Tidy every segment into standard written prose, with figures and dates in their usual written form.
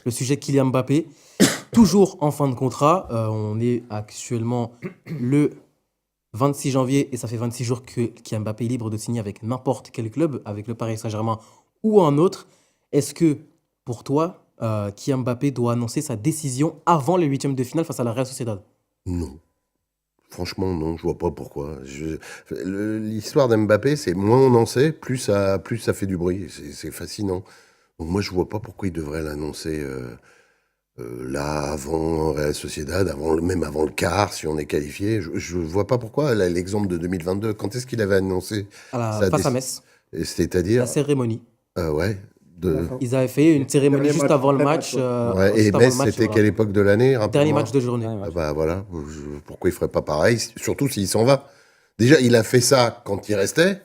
le sujet Kylian Mbappé. Toujours en fin de contrat. On est actuellement le 26 janvier et ça fait 26 jours que Kylian Mbappé est libre de signer avec n'importe quel club, avec le Paris Saint-Germain ou un autre. Est-ce que pour toi, Kylian Mbappé doit annoncer sa décision avant les huitièmes de finale face à la Real Sociedad? Non. Franchement, non, je vois pas pourquoi. L'histoire d'Mbappé, c'est moins on en sait, plus ça fait du bruit. C'est fascinant. Donc moi, je vois pas pourquoi il devrait l'annoncer là, avant Real Sociedad, même avant le quart, si on est qualifié. Je vois pas pourquoi. Là, l'exemple de 2022, quand est-ce qu'il avait annoncé Face à Metz, C'est-à-dire, la cérémonie. Ouais, Ils avaient fait une cérémonie juste avant le match. ouais. Et juste avant le Metz, match, c'était voilà. quelle époque de l'année, Dernier rappelle-moi. match de journée. Ah bah voilà, pourquoi il ferait pas pareil, surtout s'il s'en va. Déjà, il a fait ça quand il restait.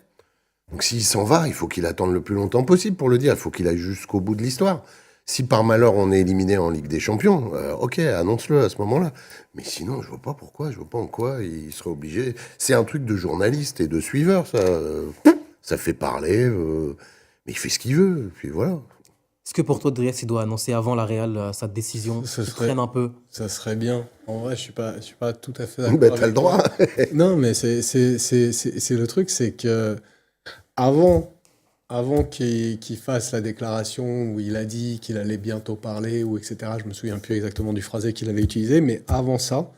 Donc s'il s'en va, il faut qu'il attende le plus longtemps possible pour le dire. Il faut qu'il aille jusqu'au bout de l'histoire. Si par malheur on est éliminé en Ligue des Champions, ok, annonce-le à ce moment-là. Mais sinon, je vois pas pourquoi, je vois pas en quoi il serait obligé. C'est un truc de journaliste et de suiveur, ça. Ça fait parler, mais il fait ce qu'il veut. Puis voilà. Est-ce que pour toi, Driès, il doit annoncer avant la Real sa décision? Ce Il serait- traîne un peu. Ça serait bien. En vrai, je suis pas tout à fait Bah, d'accord t'as le avec toi. droit. Non, mais c'est le truc, c'est que avant qu'il fasse la déclaration où il a dit qu'il allait bientôt parler, ou etc., je me souviens plus exactement du phrasé qu'il avait utilisé, mais avant ça,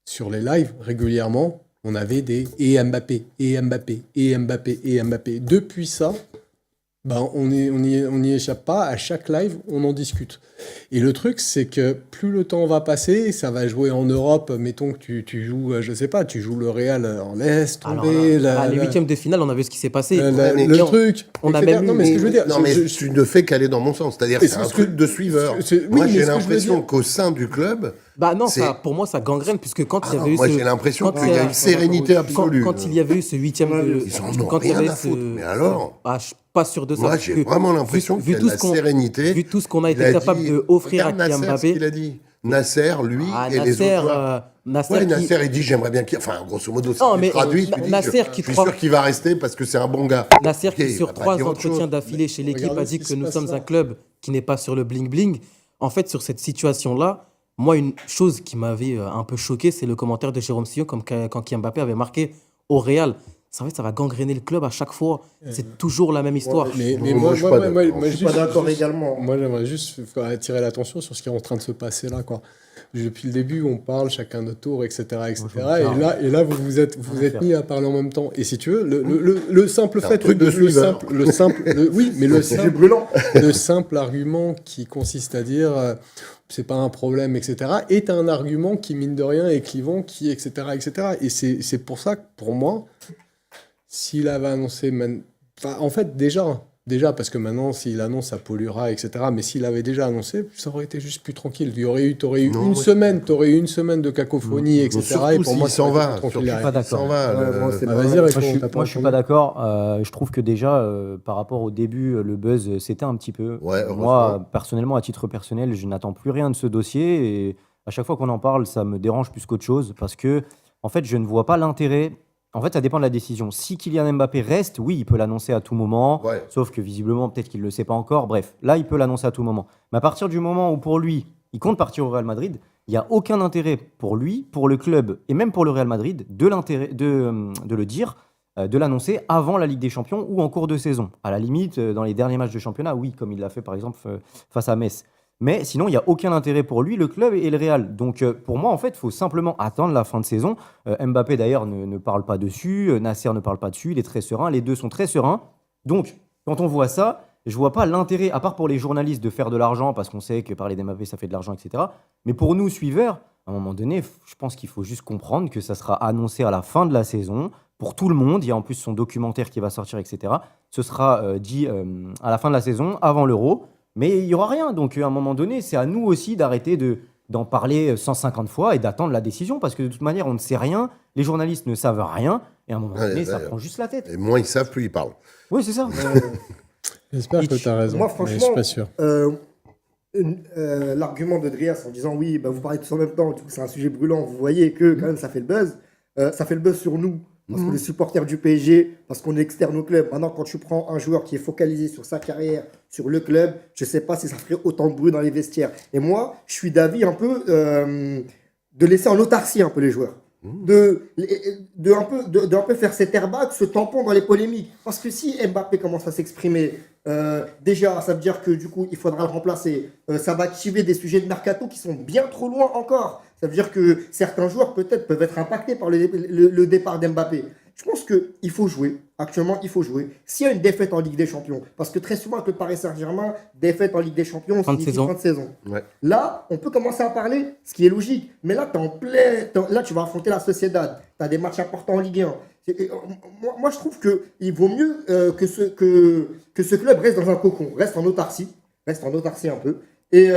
sur les lives, régulièrement, on avait des « et Mbappé, et Mbappé, et Mbappé, et Mbappé ». Depuis ça, ben, on n'y échappe pas. À chaque live, on en discute. Et le truc, c'est que plus le temps va passer, ça va jouer en Europe. Mettons que tu joues, je sais pas, tu joues le Real en laisse Alors tomber. là, les huitièmes de finale, on a vu ce qui s'est passé. mais le on- truc. on a etc. même Non, mais ce que je veux dire, Non, mais tu ne fais qu'aller dans mon sens. C'est-à-dire Et c'est c'est un ce que- truc de suiveur. oui, Moi, mais j'ai ce que je veux l'impression dire- qu'au sein du club, Bah non, c'est- pour moi, ça gangrène, puisque quand il y Ah, avait eu moi, ce... j'ai l'impression quand qu'il y a il- une sérénité Quand, absolue. quand il y avait eu ce huitième de... Ils en ont quand il y rien avait à foutre. Mais alors Je suis pas sûr de ça. Moi, parce j'ai que vraiment l'impression qu'il y a de la sérénité. Vu tout ce qu'on a Il été capable dit- d'offrir à Regarde Kylian Nasser, ce Mbappé... qu'il a dit. Nasser, lui, et les Nasser, autres. Nasser, Ouais, qui... Nasser, il dit j'aimerais bien qu'il. Enfin, grosso modo, si Non, tu mais traduis, tu dis Nasser je qui suis croit- sûr qu'il va rester parce que c'est un bon gars. Nasser, Ok, qui il sur va pas 3 dire autre entretiens chose. d'affilée chez l'équipe regardez a ce dit qui que se nous passe sommes là. un club qui n'est pas sur le bling-bling. En fait, sur cette situation-là, moi, une chose qui m'avait un peu choqué, c'est le commentaire de Jérôme Sillon quand Kylian Mbappé avait marqué au Real. En fait, ça va gangréner le club à chaque fois. C'est toujours la même histoire. Mais Moi, moi, je suis pas d'accord. moi, Je suis pas d'accord également. Moi, j'aimerais juste attirer l'attention sur ce qui est en train de se passer là, quoi. Depuis le début, on parle chacun notre tour, etc., etc. Et là, vous êtes mis à parler en même temps. Et si tu veux, le simple C'est un fait, truc de suiveur. oui, mais C'est brûlant. le simple argument qui consiste à dire c'est pas un problème, etc., est un argument qui, mine de rien, est clivant, etc., etc. Et c'est pour ça que, pour moi, s'il avait annoncé... Enfin, en fait, déjà, parce que maintenant, s'il annonce, ça polluera, etc., mais s'il avait déjà annoncé, ça aurait été juste plus tranquille. T'aurais eu Non, une moi, semaine, t'aurais eu une semaine de cacophonie, etc., Surtout et pour s'il moi, ça s'en aurait été va. plus tranquille Surtout derrière. pas s'il s'en d'accord. va. Ouais, moi, c'est Ah, pas- vas-y, Moi, réponds, je suis, t'as pas moi, je suis entendu. pas d'accord. Je trouve que déjà, par rapport au début, le buzz, c'était un petit peu. Ouais, heureusement. Moi, personnellement, à titre personnel, je n'attends plus rien de ce dossier. Et à chaque fois qu'on en parle, ça me dérange plus qu'autre chose. Parce que, en fait, je ne vois pas l'intérêt. En fait, ça dépend de la décision. Si Kylian Mbappé reste, oui, il peut l'annoncer à tout moment. Ouais. Sauf que visiblement, peut-être qu'il ne le sait pas encore. Bref, là, il peut l'annoncer à tout moment. Mais à partir du moment où, pour lui, il compte partir au Real Madrid, il n'y a aucun intérêt pour lui, pour le club et même pour le Real Madrid de le dire, de l'annoncer avant la Ligue des Champions ou en cours de saison. À la limite, dans les derniers matchs de championnat, oui, comme il l'a fait par exemple face à Metz. Mais sinon, il n'y a aucun intérêt pour lui, le club et le Real. Donc pour moi, en fait, il faut simplement attendre la fin de saison. Mbappé, d'ailleurs, ne parle pas dessus. Nasser ne parle pas dessus. Il est très serein. Les deux sont très sereins. Donc, quand on voit ça, je vois pas l'intérêt, à part pour les journalistes, de faire de l'argent, parce qu'on sait que parler d'Mbappé, ça fait de l'argent, etc. Mais pour nous, suiveurs, à un moment donné, je pense qu'il faut juste comprendre que ça sera annoncé à la fin de la saison, pour tout le monde. Il y a en plus son documentaire qui va sortir, etc. Ce sera dit à la fin de la saison, avant l'Euro. Mais il n'y aura rien. Donc, à un moment donné, c'est à nous aussi d'arrêter d'en parler 150 fois et d'attendre la décision, parce que de toute manière, on ne sait rien. Les journalistes ne savent rien. Et à un moment Ouais, donné, ça ouais. prend juste la tête. Et moins ils savent, plus ils parlent. Oui, c'est ça. J'espère que tu as raison. Moi, mais franchement, je suis pas sûr. L'argument de Drias en disant oui, bah, vous parlez tous en même temps, du coup, c'est un sujet brûlant, vous voyez que quand même ça fait le buzz. Ça fait le buzz sur nous Parce que le supporter du PSG, parce qu'on est externe au club, maintenant quand tu prends un joueur qui est focalisé sur sa carrière, sur le club, je ne sais pas si ça ferait autant de bruit dans les vestiaires. Et moi, je suis d'avis un peu de laisser en autarcie un peu les joueurs. De un peu faire cet airbag, ce tampon dans les polémiques. Parce que si Mbappé commence à s'exprimer, déjà, ça veut dire que du coup, il faudra le remplacer. Ça va activer des sujets de mercato qui sont bien trop loin encore. Ça veut dire que certains joueurs peut-être peuvent être impactés par le départ d'Mbappé. Je pense qu'il faut jouer. Actuellement, il faut jouer. S'il y a une défaite en Ligue des Champions, parce que très souvent, avec le Paris Saint-Germain, défaite en Ligue des Champions, Fin de signifie saison. fin de saison. Ouais. Là, on peut commencer à parler, ce qui est logique. Mais là, là, tu vas affronter la Sociedad. Tu as des matchs importants en Ligue 1. Moi, je trouve qu'il vaut mieux que ce club reste dans un cocon, reste en autarcie un peu. Et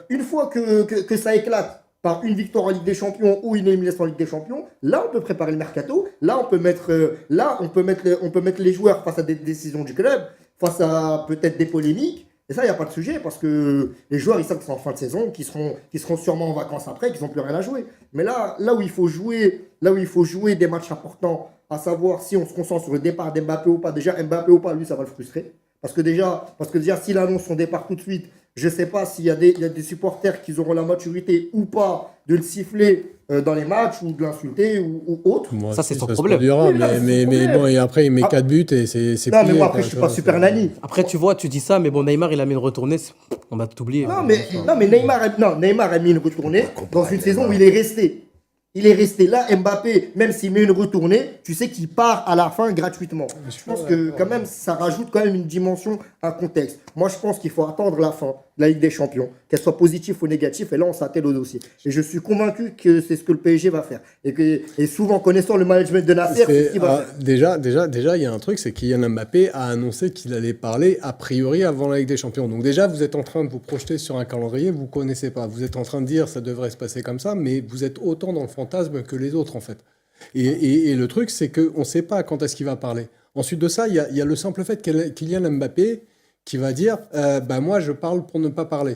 une fois que ça éclate par une victoire en Ligue des Champions ou une élimination en Ligue des Champions, là, on peut préparer le mercato. Là, on peut mettre les joueurs face à des décisions du club, face à peut-être des polémiques. Et ça, il n'y a pas de sujet parce que les joueurs, ils savent qu'ils sont en fin de saison, qu'ils seront sûrement en vacances après, qu'ils n'ont plus rien à jouer. Mais là où il faut jouer des matchs importants, à savoir si on se concentre sur le départ d'Mbappé ou pas. Déjà, Mbappé ou pas, lui, ça va le frustrer. Parce que déjà s'il annonce son départ tout de suite, je ne sais pas s'il y a des supporters qui auront la maturité ou pas de le siffler dans les matchs ou de l'insulter ou autre. Moi, Ça, c'est si, son se problème. produira, Oui, là, c'est son mais problème. bon, et après, il met Ah. 4 buts et c'est Non, mais plié, moi, quoi, après, je tu suis pas vois, super c'est- nani. Après, tu vois, tu dis ça, mais bon, Neymar, il a mis une retournée. On va tout oublier. Non, mais Neymar a mis une retournée dans une saison où il est resté. Il est resté là, Mbappé, même s'il met une retournée, tu sais qu'il part à la fin gratuitement. Je pense que quand même, ça rajoute quand même une dimension, un contexte. Moi, je pense qu'il faut attendre la fin de la Ligue des Champions, qu'elle soit positive ou négative, et là, on s'attelle au dossier. Et je suis convaincu que c'est ce que le PSG va faire. Et souvent, connaissant le management de Nasser, c'est ce qu'il va faire. Déjà, il y a un truc, c'est Kylian Mbappé a annoncé qu'il allait parler a priori avant la Ligue des Champions. Donc déjà, vous êtes en train de vous projeter sur un calendrier, vous connaissez pas. Vous êtes en train de dire ça devrait se passer comme ça, mais vous êtes autant dans le fantasme que les autres en fait. Et le truc, c'est qu'on ne sait pas quand est-ce qu'il va parler. Ensuite de ça, il y a le simple fait Kylian Mbappé qui va dire bah moi je parle pour ne pas parler.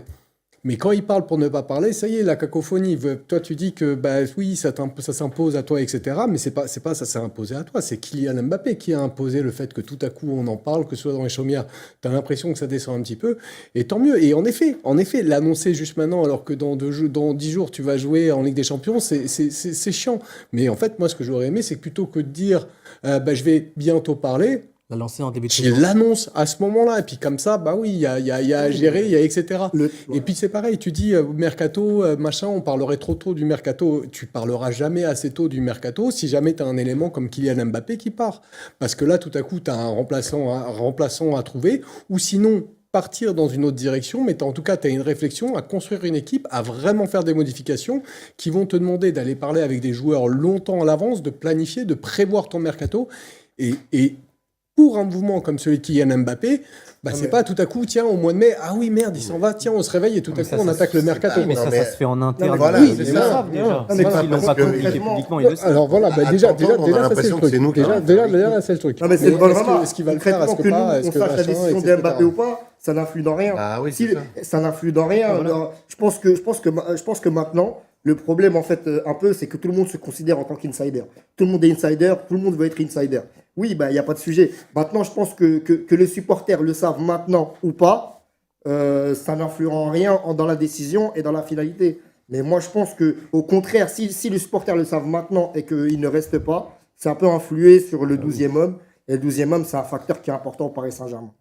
Mais quand il parle pour ne pas parler, ça y est, la cacophonie. Toi, tu dis que bah oui, ça s'impose à toi, etc. Mais c'est pas ça s'est imposé à toi. C'est Kylian Mbappé qui a imposé le fait que tout à coup on en parle, que ce soit dans les chaumières. Tu as l'impression que ça descend un petit peu. Et tant mieux. Et en effet, l'annoncer juste maintenant, alors que dans 10 jours tu vas jouer en Ligue des Champions, c'est chiant. Mais en fait, moi, ce que j'aurais aimé, c'est que plutôt que de dire bah je vais bientôt parler. La lancer en début de Tu saison. l'annonces à ce moment-là, et puis comme ça, bah oui, il y a à gérer, il y a etc. Ouais. Et puis c'est pareil, tu dis mercato, machin, on parlerait trop tôt du mercato. Tu parleras jamais assez tôt du mercato si jamais tu as un élément comme Kylian Mbappé qui part. Parce que là, tout à coup, tu as un remplaçant à trouver, ou sinon partir dans une autre direction, mais en tout cas, tu as une réflexion à construire une équipe, à vraiment faire des modifications qui vont te demander d'aller parler avec des joueurs longtemps à l'avance, de planifier, de prévoir ton mercato. Et pour un mouvement comme celui de Kylian Mbappé, bah, c'est pas tout à coup, tiens, au mois de mai, ah oui, merde, il s'en va, tiens, on se réveille et tout à coup, on attaque le mercato. Oui, mais Non, ça, mais- ça se fait en interne. mais voilà, Oui, c'est ils le ça. savent déjà. Non, mais Même pas s'ils l'ont parce pas que communiqué concrètement- publiquement, ils le savent. Alors voilà, bah, À déjà, t'entendre, on a ça c'est le l'impression truc. que c'est nous qui avons fait Déjà, Ricky. là, c'est le truc. Non, mais c'est le bon drama. Est-ce qu'il va le faire, est-ce Concrètement, que pas, nous, est-ce on que sache la machin, décision etc. d'Mbappé ou pas, ça n'influe dans rien. Ah oui, Si- c'est ça. ça n'influe dans rien. Voilà. Alors, je pense que maintenant, le problème, en fait, un peu, c'est que tout le monde se considère en tant qu'insider. Tout le monde est insider, tout le monde veut être insider. Oui, bah, il n'y a pas de sujet. Maintenant, je pense que les supporters le savent maintenant ou pas, ça n'influera en rien dans la décision et dans la finalité. Mais moi, je pense que, au contraire, si les supporters le savent maintenant et qu'ils ne restent pas, c'est un peu influé sur le 12e homme. Et le 12e homme, c'est un facteur qui est important au Paris Saint-Germain.